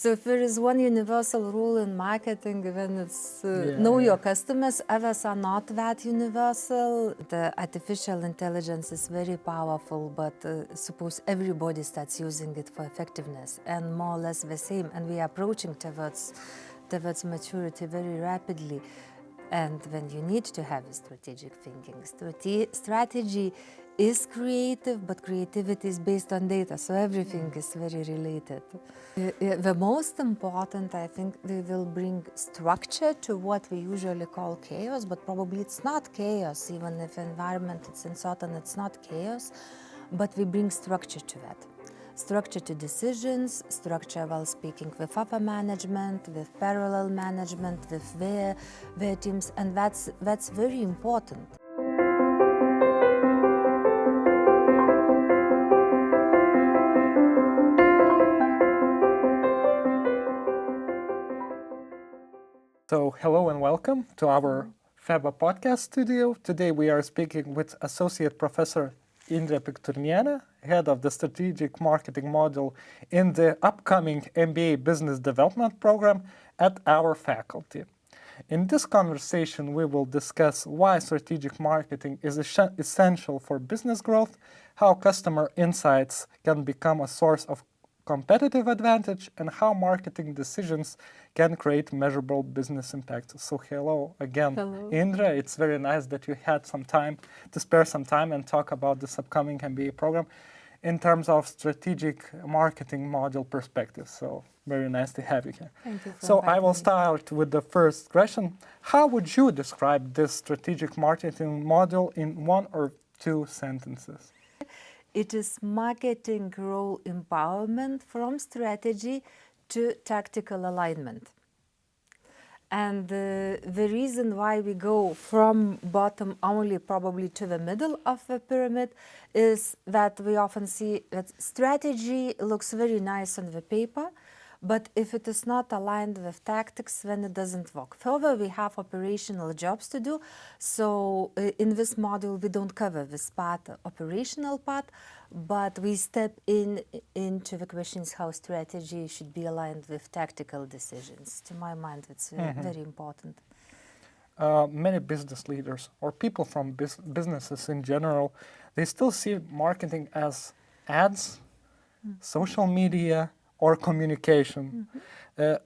So if there is one universal rule in marketing, then it's know your customers. Others are not that universal. The artificial intelligence is very powerful, but suppose everybody starts using it for effectiveness and more or less the same, and we are approaching towards maturity very rapidly. And then you need to have a strategic thinking. Strategy is creative, but creativity is based on data, so everything is very related. The most important, I think, we will bring structure to what we usually call chaos, but probably it's not chaos, even if environment it's uncertain, it's not chaos, but we bring structure to that. Structure to decisions, structure while speaking with upper management, with parallel management, with their teams, and that's very important. So hello and welcome to our FEBA podcast studio. Today we are speaking with Associate Professor Indrė Pikturnienė, head of the strategic marketing module in the upcoming MBA Business Development program at our faculty. In this conversation, we will discuss why strategic marketing is essential for business growth, how customer insights can become a source of competitive advantage, and how marketing decisions can create measurable business impact. So hello again, Hello. Indrė. It's very nice that you had some time to spare some time and talk about this upcoming MBA program in terms of strategic marketing module perspective. So very nice to have you here. Thank you for So I will inviting me. start with the first question. How would you describe this strategic marketing module in one or two sentences? It is marketing role empowerment from strategy to tactical alignment. And the reason why we go from bottom only probably to the middle of the pyramid is that we often see that strategy looks very nice on the paper, but if it is not aligned with tactics, then it doesn't work. Further, we have operational jobs to do. So in this module, we don't cover this part, operational part, but we step into the questions how strategy should be aligned with tactical decisions. To my mind, it's very important. Many business leaders or people from businesses in general, they still see marketing as ads, social media, or communication.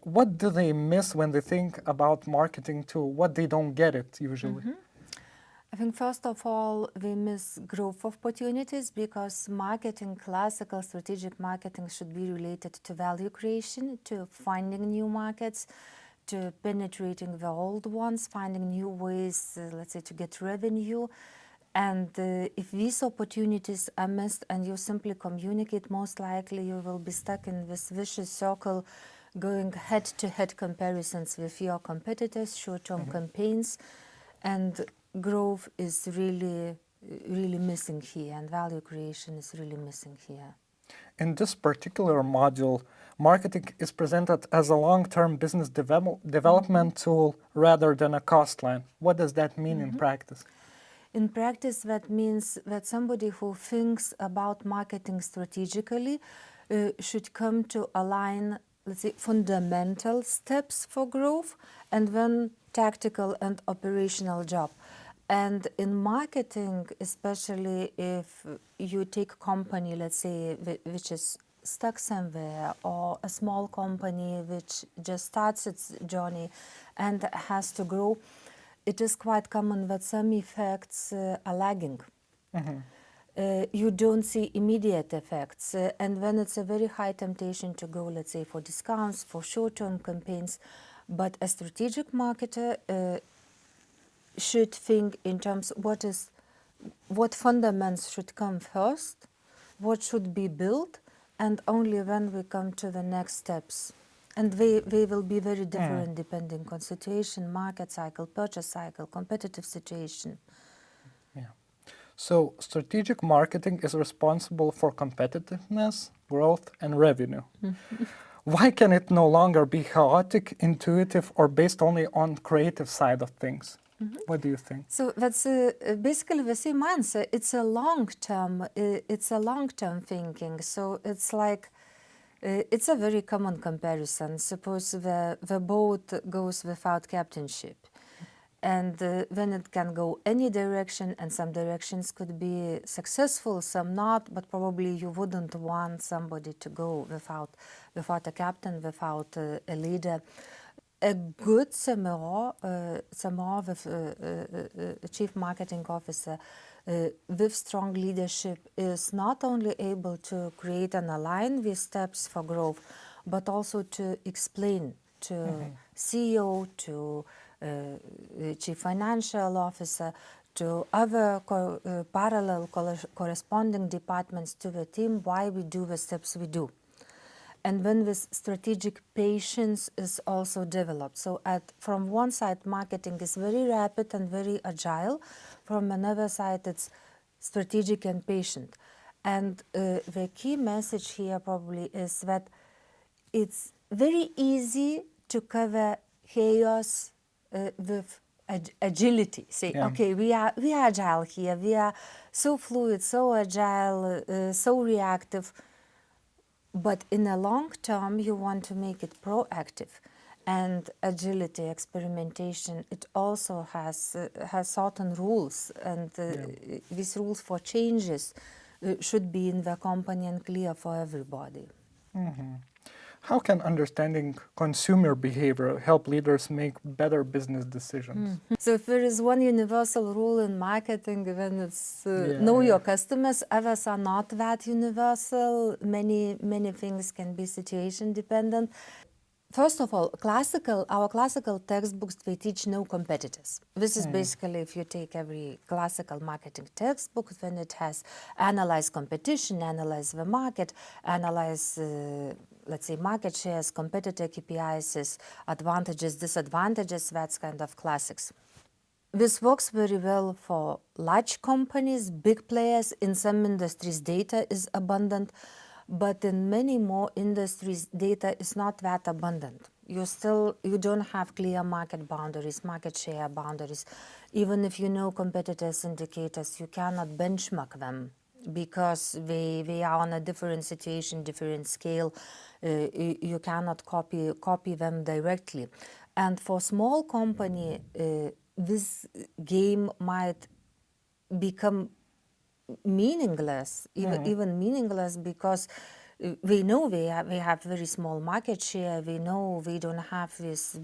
What do they miss when they think about marketing tool? What they don't get it usually? I think first of all, we miss growth opportunities because marketing, classical strategic marketing should be related to value creation, to finding new markets, to penetrating the old ones, finding new ways, let's say, to get revenue. And if these opportunities are missed and you simply communicate, most likely you will be stuck in this vicious circle, going head-to-head comparisons with your competitors, short-term campaigns, and growth is really missing here, and value creation is really missing here. In this particular module, marketing is presented as a long-term business development tool rather than a cost line. What does that mean in practice? In practice, that means that somebody who thinks about marketing strategically should come to align, let's say, fundamental steps for growth and then tactical and operational job. And in marketing, especially if you take company, let's say, which is stuck somewhere, or a small company which just starts its journey and has to grow, it is quite common that some effects are lagging. You don't see immediate effects, and then it's a very high temptation to go, let's say, for discounts, for short-term campaigns. But a strategic marketer should think in terms what fundamentals should come first, what should be built, and only then we come to the next steps. And they will be very different depending on situation, market cycle, purchase cycle, competitive situation. Yeah. So strategic marketing is responsible for competitiveness, growth, and revenue. Why can it no longer be chaotic, intuitive, or based only on creative side of things? What do you think? So that's basically the same answer. It's a long-term thinking. So it's like It's a very common comparison. Suppose the boat goes without captainship. And then it can go any direction, and some directions could be successful, some not, but probably you wouldn't want somebody to go without a captain, without a leader. A good CMO with a chief marketing officer with strong leadership is not only able to create and align these steps for growth, but also to explain to CEO, to chief financial officer, to other parallel corresponding departments to the team why we do the steps we do. And when this strategic patience is also developed. So from one side, marketing is very rapid and very agile. From another side, it's strategic and patient. And the key message here probably is that it's very easy to cover chaos with agility. Say, okay, we are agile here. We are so fluid, so agile, so reactive. But in the long term, you want to make it proactive. And agility, experimentation, it also has certain rules. And these rules for changes should be in the company and clear for everybody. How can understanding consumer behavior help leaders make better business decisions? So if there is one universal rule in marketing, then it's know your customers. Others are not that universal. Many things can be situation dependent. First of all, our classical textbooks, they teach no competitors. This is basically, if you take every classical marketing textbook, then it has analyze competition, analyze the market, analyze, let's say, market shares, competitor KPIs, advantages, disadvantages, that's kind of classics. This works very well for large companies, big players. In some industries, data is abundant. But in many more industries, data is not that abundant. You don't have clear market boundaries, market share boundaries. Even if you know competitors' indicators, you cannot benchmark them because they are on a different situation, different scale. You cannot copy them directly. And for small company, this game might become meaningless, even meaningless, because we know we have very small market share. We know we don't have these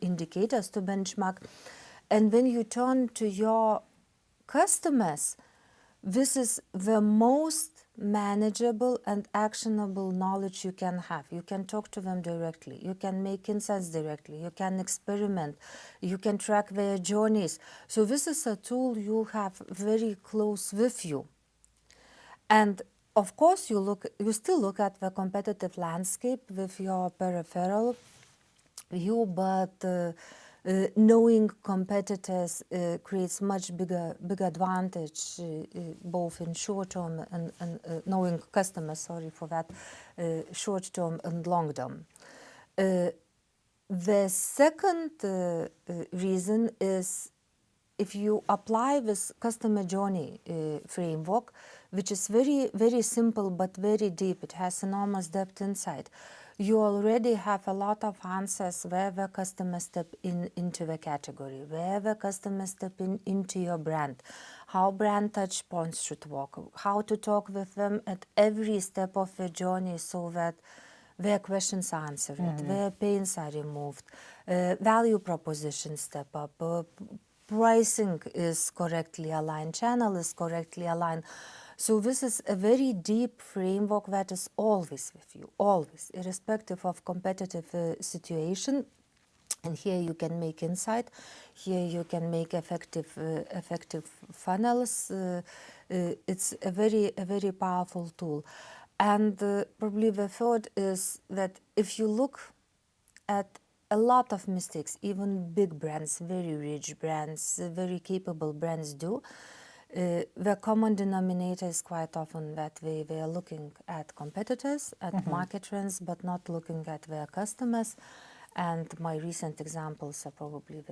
indicators to benchmark. And when you turn to your customers, this is the most manageable and actionable knowledge you can have. You can talk to them directly. You can make insights directly. You can experiment. You can track their journeys. So this is a tool you have very close with you. And of course, you still look at the competitive landscape with your peripheral view, but knowing competitors creates much bigger advantage, both in short term and knowing customers, sorry for that, short term and long term. The second reason is if you apply this customer journey framework, which is very, very simple but very deep, it has enormous depth inside. You already have a lot of answers where the customers step into the category, where the customers step into your brand, how brand touch points should work, how to talk with them at every step of the journey so that their questions are answered, their pains are removed, value proposition step up, pricing is correctly aligned, channel is correctly aligned. So this is a very deep framework that is always with you, always, irrespective of competitive situation. And here you can make insight, here you can make effective funnels. It's a very powerful tool. And probably the third is that if you look at a lot of mistakes, even big brands, very rich brands, very capable brands do, the common denominator is quite often that they are looking at competitors, at market trends, but not looking at their customers. And my recent examples are probably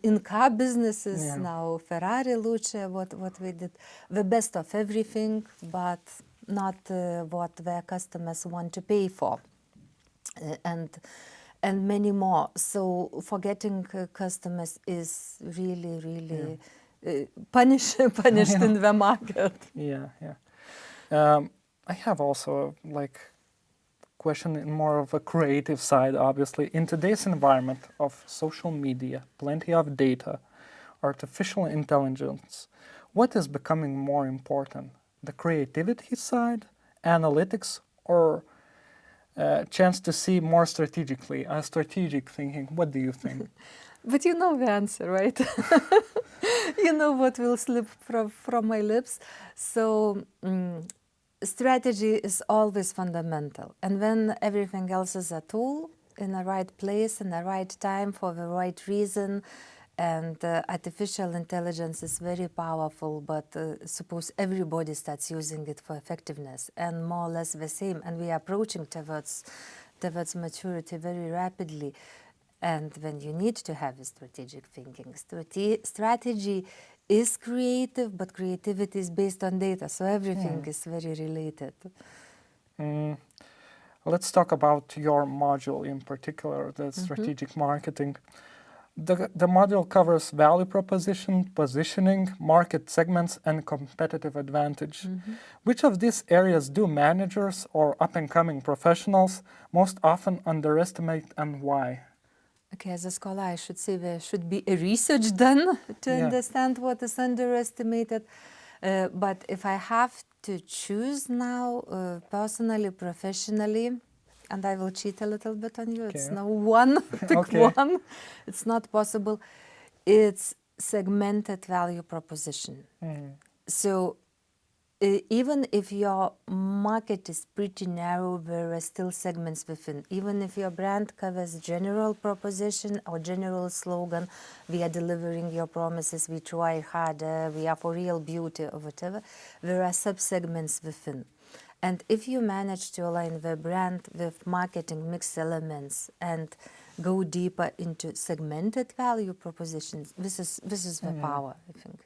in car businesses now, Ferrari, Luce, what we did, the best of everything, but what their customers want to pay for, and many more. So forgetting customers is really punished in the market. Yeah. I have also like question in more of a creative side, obviously. In today's environment of social media, plenty of data, artificial intelligence, what is becoming more important? The creativity side, analytics, or chance to see more strategically, strategic thinking? What do you think? But you know the answer, right? You know what will slip from my lips. So strategy is always fundamental. And when everything else is a tool in the right place, in the right time, for the right reason, and artificial intelligence is very powerful, but suppose everybody starts using it for effectiveness, and more or less the same, and we are approaching towards maturity very rapidly. And when you need to have a strategic thinking, strategy is creative, but creativity is based on data, so everything is very related. Let's talk about your module in particular, the strategic marketing. The module covers value proposition, positioning, market segments, and competitive advantage. Which of these areas do managers or up-and-coming professionals most often underestimate, and why? Okay, as a scholar, I should say there should be a research done to understand what is underestimated. But if I have to choose now, personally, professionally, and I will cheat a little bit on you, it's no one, pick one, it's not possible. It's segmented value proposition. So even if your market is pretty narrow, there are still segments within. Even if your brand covers general proposition or general slogan, we are delivering your promises, we try harder, we are for real beauty or whatever, there are sub-segments within. And if you manage to align the brand with marketing mix elements and go deeper into segmented value propositions, this is the power, I think.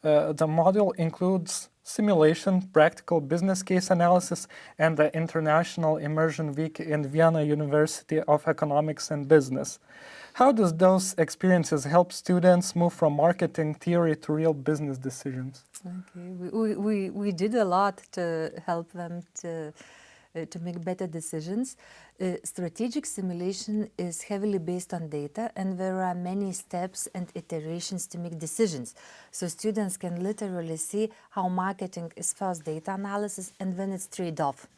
The module includes simulation, practical business case analysis, and the International Immersion Week in Vienna University of Economics and Business. How does those experiences help students move from marketing theory to real business decisions? Okay, we did a lot to help them to make better decisions. Strategic simulation is heavily based on data, and there are many steps and iterations to make decisions. So students can literally see how marketing is first data analysis, and then it's trade-off.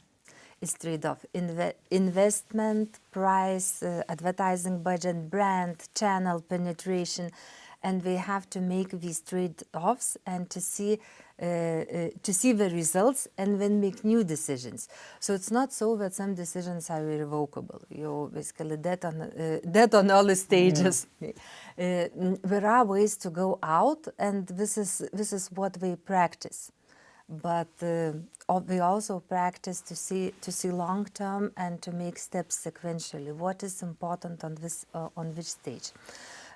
It's trade-off. Investment, price, advertising budget, brand, channel penetration, and we have to make these trade-offs and to see the results and then make new decisions. So it's not so that some decisions are irrevocable. You're basically dead on early stages. There are ways to go out, and this is what we practice. But we also practice to see long term and to make steps sequentially. What is important on which stage?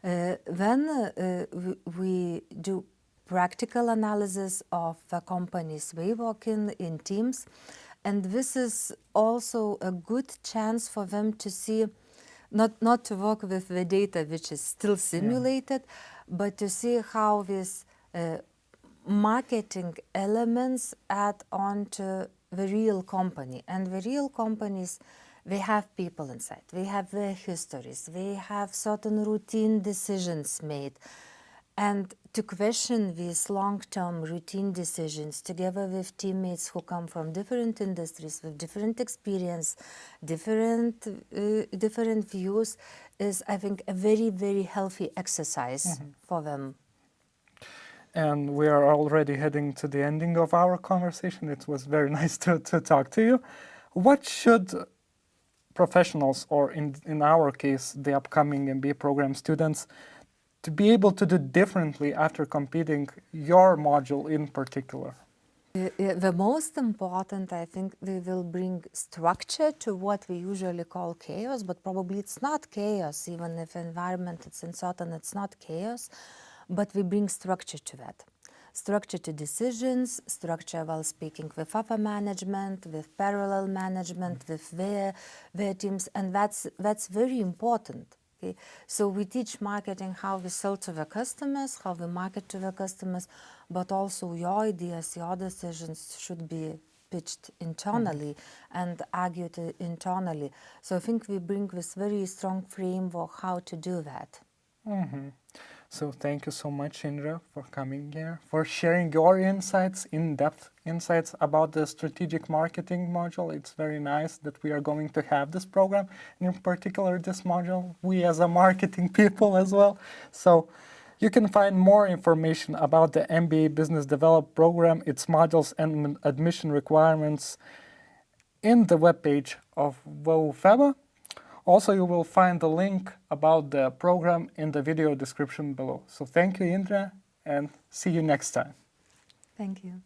Then we do practical analysis of the company's way working in teams, and this is also a good chance for them to see, not to work with the data which is still simulated, but to see how this marketing elements add on to the real company. And the real companies, they have people inside, they have their histories, they have certain routine decisions made. And to question these long-term routine decisions together with teammates who come from different industries with different experience, different views, is, I think, a very, very healthy exercise for them. And we are already heading to the ending of our conversation. It was very nice to talk to you. What should professionals, or in our case, the upcoming MBA program students, to be able to do differently after completing your module in particular? The most important, I think, we will bring structure to what we usually call chaos, but probably it's not chaos, even if environment it's uncertain, it's not chaos, but we bring structure to that. structure to decisions, structure while speaking with upper management, with parallel management, with their teams, and that's very important. Okay? So we teach marketing how we sell to the customers, how we market to the customers, but also your ideas, your decisions should be pitched internally and argued internally. So I think we bring this very strong framework how to do that. So thank you so much, Indra, for coming here, for sharing your insights, in-depth insights about the strategic marketing module. It's very nice that we are going to have this program, and in particular this module, we as a marketing people as well. So you can find more information about the MBA Business Development program, its modules and admission requirements in the webpage of FEBA. Also, you will find the link about the program in the video description below. So thank you, Indra, and see you next time. Thank you.